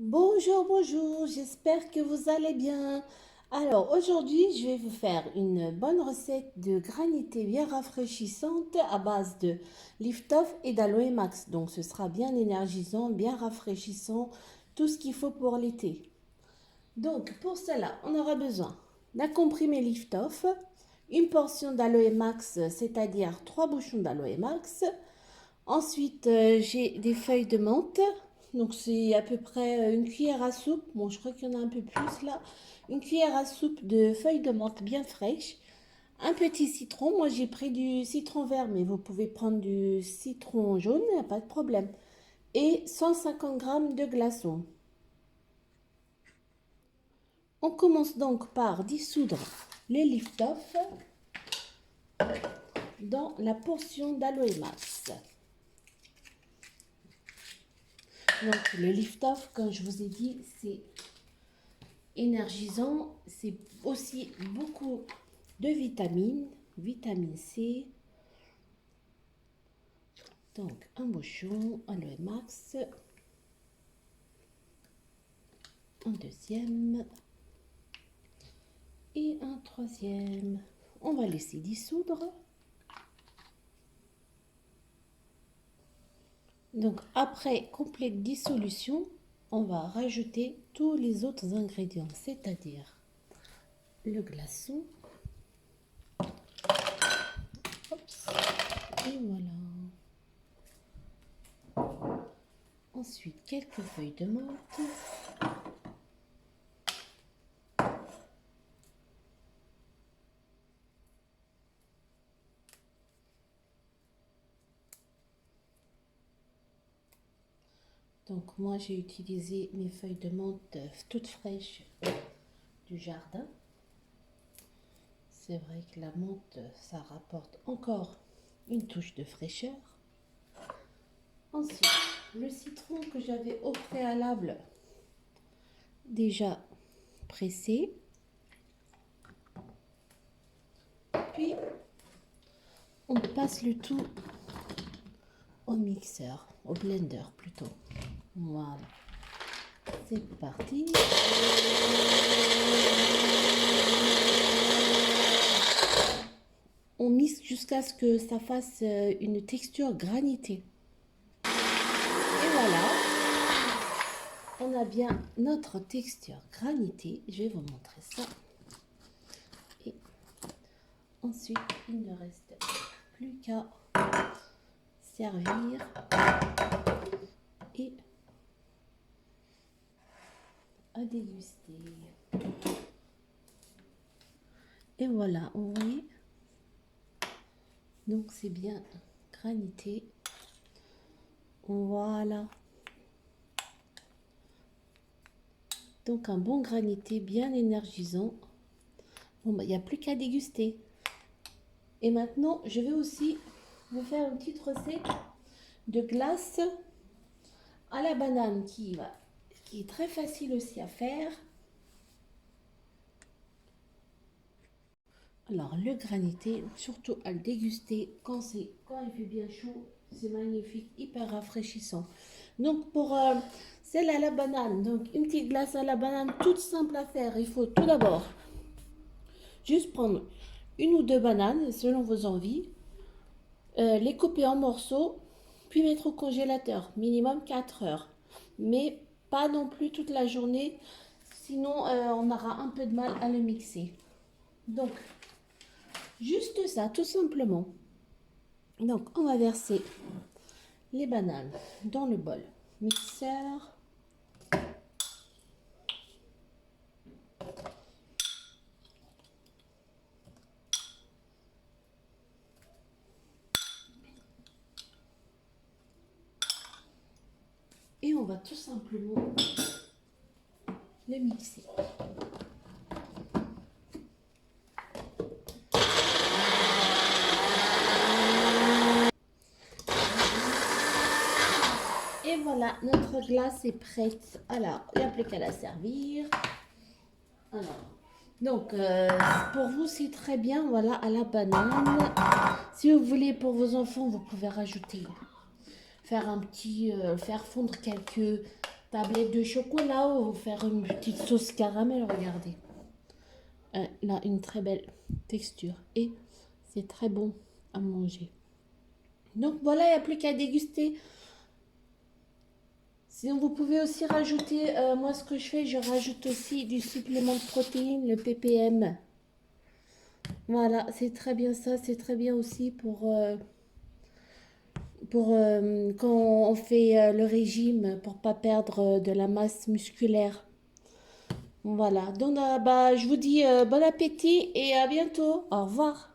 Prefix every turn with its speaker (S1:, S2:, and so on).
S1: Bonjour, bonjour, j'espère que vous allez bien. Alors aujourd'hui, je vais vous faire une bonne recette de granité bien rafraîchissante à base de Liftoff et d'Aloe Max. Donc ce sera bien énergisant, bien rafraîchissant, tout ce qu'il faut pour l'été. Donc pour cela, on aura besoin d'un comprimé Liftoff, une portion d'Aloe Max, c'est-à-dire 3 bouchons d'Aloe Max. Ensuite, j'ai des feuilles de menthe. Donc, c'est à peu près une cuillère à soupe. Bon, je crois qu'il y en a un peu plus là. Une cuillère à soupe de feuilles de menthe bien fraîches. Un petit citron. Moi, j'ai pris du citron vert, mais vous pouvez prendre du citron jaune, il n'y a pas de problème. Et 150 grammes de glaçons. On commence donc par dissoudre les lift-off dans la portion d'aloe max. Donc, le lift-off, comme je vous ai dit, c'est énergisant, c'est aussi beaucoup de vitamines, vitamine C. Donc un bouchon, aloe max, un deuxième et un troisième. On va laisser dissoudre. Donc après complète dissolution, on va rajouter tous les autres ingrédients, c'est-à-dire le glaçon. Oups. Et voilà. Ensuite, quelques feuilles de menthe. Donc moi j'ai utilisé mes feuilles de menthe toutes fraîches du jardin. C'est vrai que la menthe, ça rapporte encore une touche de fraîcheur. Ensuite, le citron que j'avais au préalable déjà pressé. Puis, on passe le tout au mixeur, au blender plutôt. Voilà. C'est parti. On mixe jusqu'à ce que ça fasse une texture granitée. Et voilà, on a bien notre texture granitée. Je vais vous montrer ça. Et ensuite, il ne reste plus qu'à servir et à déguster. Et voilà, vous voyez, donc c'est bien granité. Voilà. Donc un bon granité bien énergisant. Bon, bah, il n'y a plus qu'à déguster. Et maintenant, je vais aussi vous faire une petite recette de glace à la banane qui est très facile aussi à faire. Alors le granité, surtout à le déguster quand il fait bien chaud, c'est magnifique, hyper rafraîchissant. Donc pour celle à la banane, donc une petite glace à la banane toute simple à faire. Il faut tout d'abord juste prendre une ou deux bananes selon vos envies, les couper en morceaux, puis mettre au congélateur, minimum 4 heures. Mais pas non plus toute la journée, sinon on aura un peu de mal à le mixer. Donc, juste ça, tout simplement. Donc, on va verser les bananes dans le bol mixeur. Et on va tout simplement le mixer. Et voilà, notre glace est prête. Alors, il n'y a plus qu'à la servir. Alors, donc, pour vous, c'est très bien, voilà, à la banane. Si vous voulez, pour vos enfants, vous pouvez rajouter, faire fondre quelques tablette de chocolat ou faire une petite sauce caramel, regardez. Elle a une très belle texture et c'est très bon à manger. Donc voilà, il n'y a plus qu'à déguster. Sinon, vous pouvez aussi rajouter, moi ce que je fais, je rajoute aussi du supplément de protéines, le ppm. Voilà, c'est très bien ça, c'est très bien aussi pour quand on fait le régime, pour pas perdre de la masse musculaire. Voilà, donc bah, je vous dis bon appétit et à bientôt. Au revoir.